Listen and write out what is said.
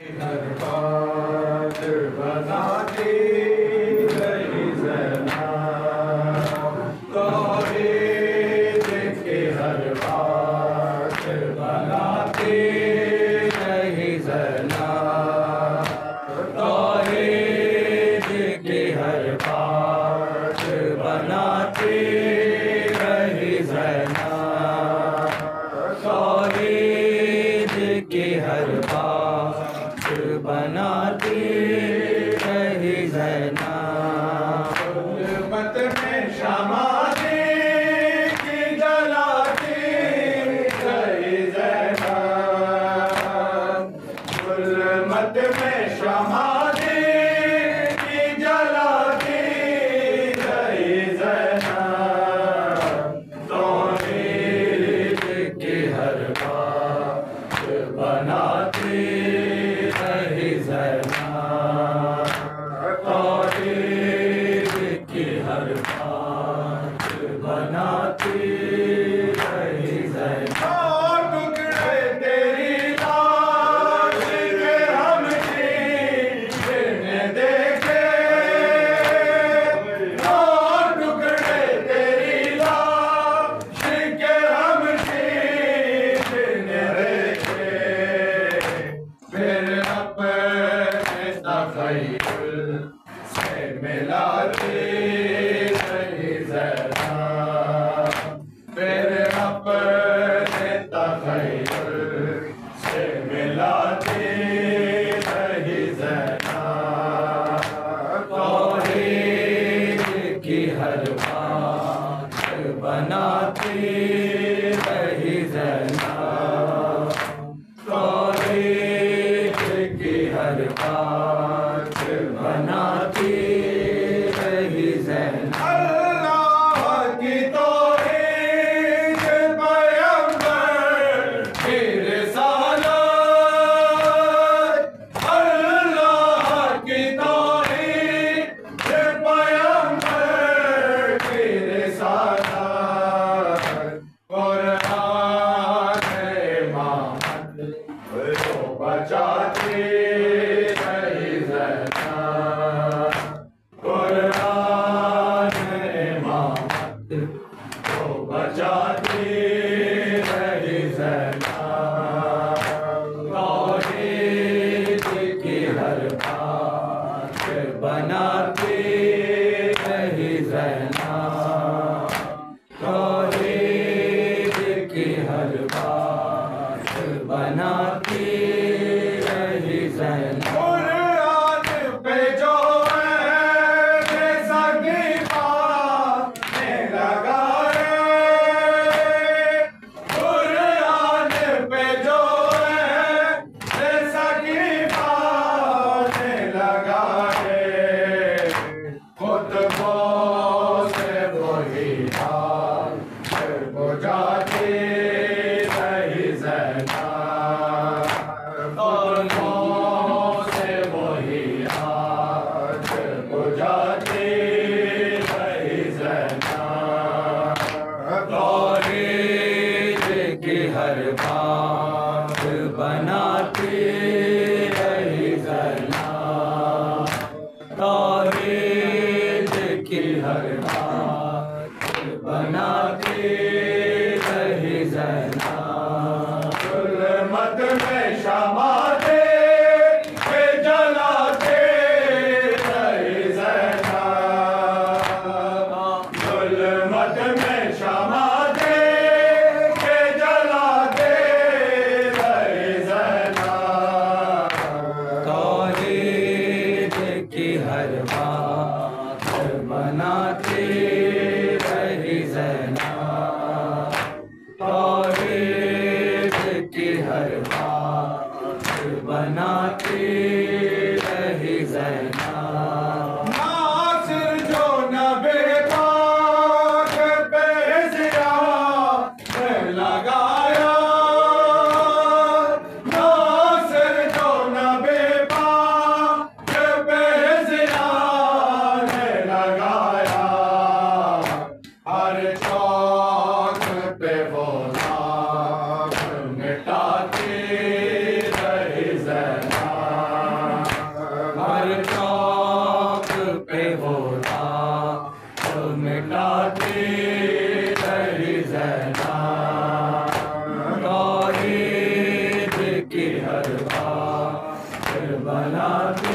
हर बात बनाती रही ज़ना, तौहीद की हर बात बनाती रही ज़ना, तौहीद की हर बात बनाती रही ज़ना, तौहीद की हर बात बनाती रही ज़ना। ज़ुल्मत में शमादी की जलाती रही ज़ना, ज़ुल्मत में शमादी की जलाती रही ज़ना, तौहीद की हर बात बनाती रही ज़ना, तौहीद की हर बात बनाती रही ज़ना। टुकड़े तेरी लाश के हम चीरने देखे, टुकड़े तेरी लाश के हम चीरने देखे, फिर अपने तख़य्युल से मिलाती रही ज़ना, फिर अपने तख़य्युल से मिलाती रही ज़ना, तौहीद की हर बात बनाती रही ज़ना, तौहीद की हर बात बनाती रही ज़ना। अल्लाह की तौहीद पैगंबर की रिसालत, अल्लाह की तौहीद पैगंबर की रिसालत, कुरान इमामत को बचाती रही ज़ना, कुरान इमामत को बचाती रही ज़ना, तौहीद की हर बात बनाती रही ज़ना, तौहीद की हर बात बनाती रही ज़ना। कुरान पे जो है सगी बातें लगाए, कुरान पे जो है सगी बातें लगाए, खुतबों से वही हाल बुझाती रही ज़ना, खुतबों से वही हाल बुझाती रही ज़ना, तौहीद की हर बात बनाती रही ज़ना, तौहीद की हर बात बनाती रही ज़ना। ज़ुल्मत में शमादी के जलाती रही ज़ना, ज़ुल्मत में शमादी के जलाती रही ज़ना, तौहीद की हर बात बनाती रही ज़ना, तौहीद की हर बात बनाती रही ज़ना। नासिर जो नबी पाक पे ज़िया लगाया, नासिर जो नबी पाक पे ज़िया लगाया, हर चौक पे वो नाम मिटाती रही ज़ना, पे वो रात मिटाती रही ज़ैनाब। तौहीद की हर बात बनाती